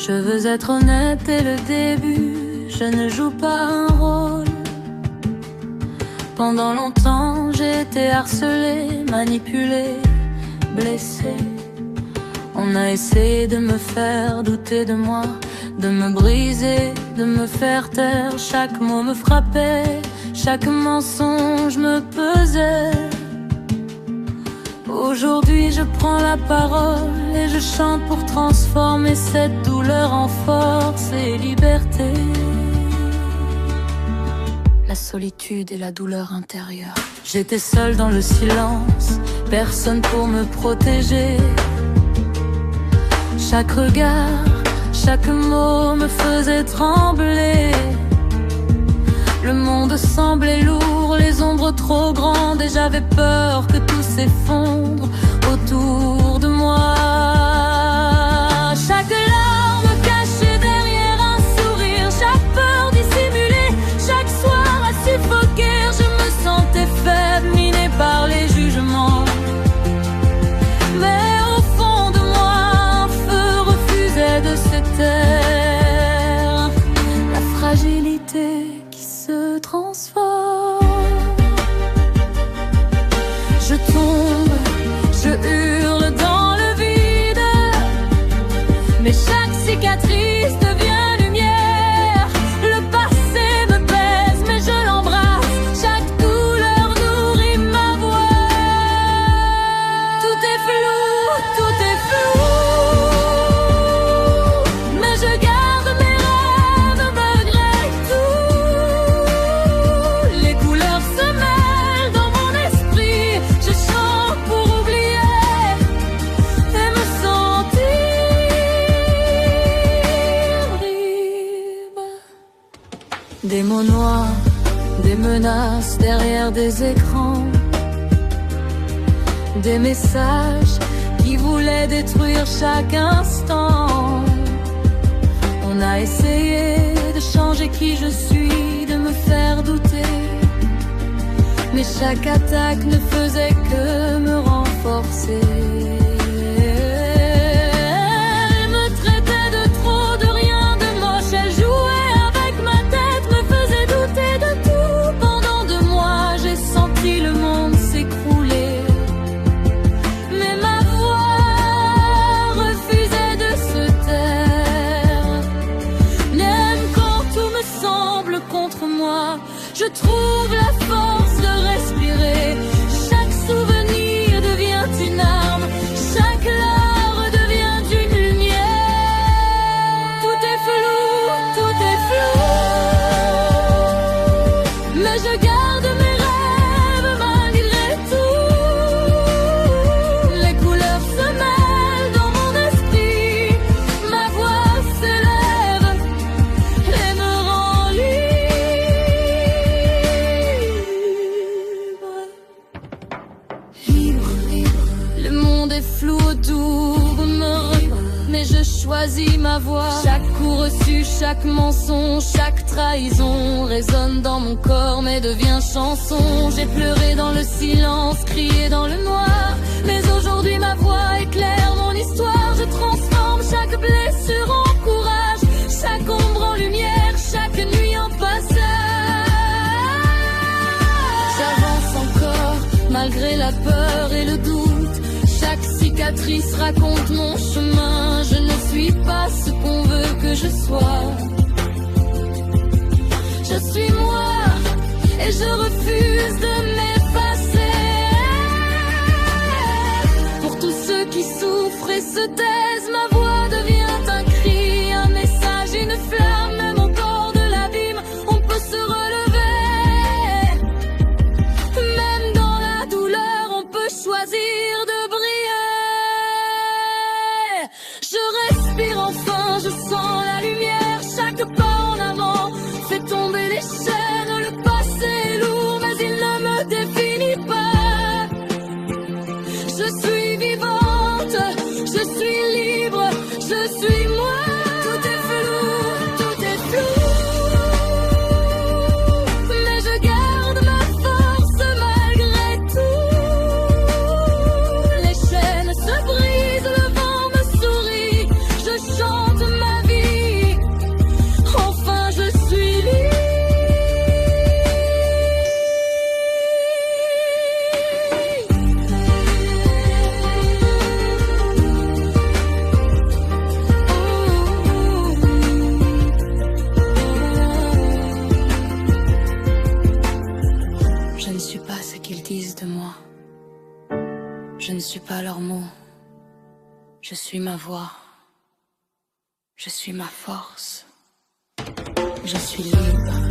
Je veux être honnête dès le début, je ne joue pas un rôle. Pendant longtemps j'ai été harcelée, manipulée, blessée. On a essayé de me faire douter de moi, de me briser, de me faire taire. Chaque mot me frappait, chaque mensonge me pesait. Aujourd'hui je prends la parole et je chante pour transformer cette douleur en force et liberté. La solitude et la douleur intérieure. J'étais seule dans le silence, personne pour me protéger. Chaque regard, chaque mot me faisait trembler. Le monde semblait lourd, les ombres trop grandes, et j'avais peur que tout s'effondre autour de moi. Chaque larme cachée derrière un sourire, chaque peur dissimulée, chaque soir à suffoquer. Je me sentais faible, minée par les jugements. Mais au fond de moi, un feu refusait de se taire. La fragilité se transforme. Je tombe, je hurle dans le vide, mais chaque cicatrice devient lumière. Le passé me pèse, mais je l'embrasse. Chaque douleur nourrit ma voix. Tout est flou, tout est flou, mais je garde mes rêves malgré tout. Les couleurs se mêlent dans mon esprit. Je chante pour oublier et me sentir libre. Des mots noirs, des menaces derrière des écrans, des messages qui voulaient détruire chaque instant. On a essayé de changer qui je suis, de me faire douter, mais chaque attaque ne faisait que me renforcer. Elle me traitait de trop, de rien, de moche. Elle jouait avec ma tête, me faisait douter de tout. Pendant 2 mois, j'ai senti le monde s'écrouler, mais ma voix refusait de se taire. Même quand tout me semble contre moi, je trouve la force de respirer. Chaque souvenir devient une arme, chaque larme devient une lumière. Tout est flou, mais je garde mes rêves malgré tout. Les couleurs se mêlent dans mon esprit, ma voix s'élève et me rend libre. Libre. Le monde est flou autour de me, mais je choisis ma voix. Chaque coup reçu, chaque mensonge, chaque trahison résonne dans mon corps mais devient chanson. J'ai pleuré dans le silence, crié dans le noir, mais aujourd'hui ma voix éclaire mon histoire. Je transforme chaque blessure en courage, chaque ombre en lumière, chaque nuit en passage. J'avance encore malgré la peur et le doute. Chaque cicatrice raconte mon chemin. Je ne suis pas ce qu'on veut que je sois. Je suis moi et je refuse de m'effacer. Pour tous ceux qui souffrent et se taisent, ma voix devient un cri, un message, une flamme. Même au bord de l'abîme, on peut se relever. Même dans la douleur, on peut choisir de briller. Je respire enfin, je sens la lumière. Chaque pas en avant fait tomber les chaînes. Le passé est lourd, mais il ne me définit pas. Je suis vivante, je suis libre. ne suis pas leurs mots. Je suis ma voix. Je suis ma force. Je suis libre.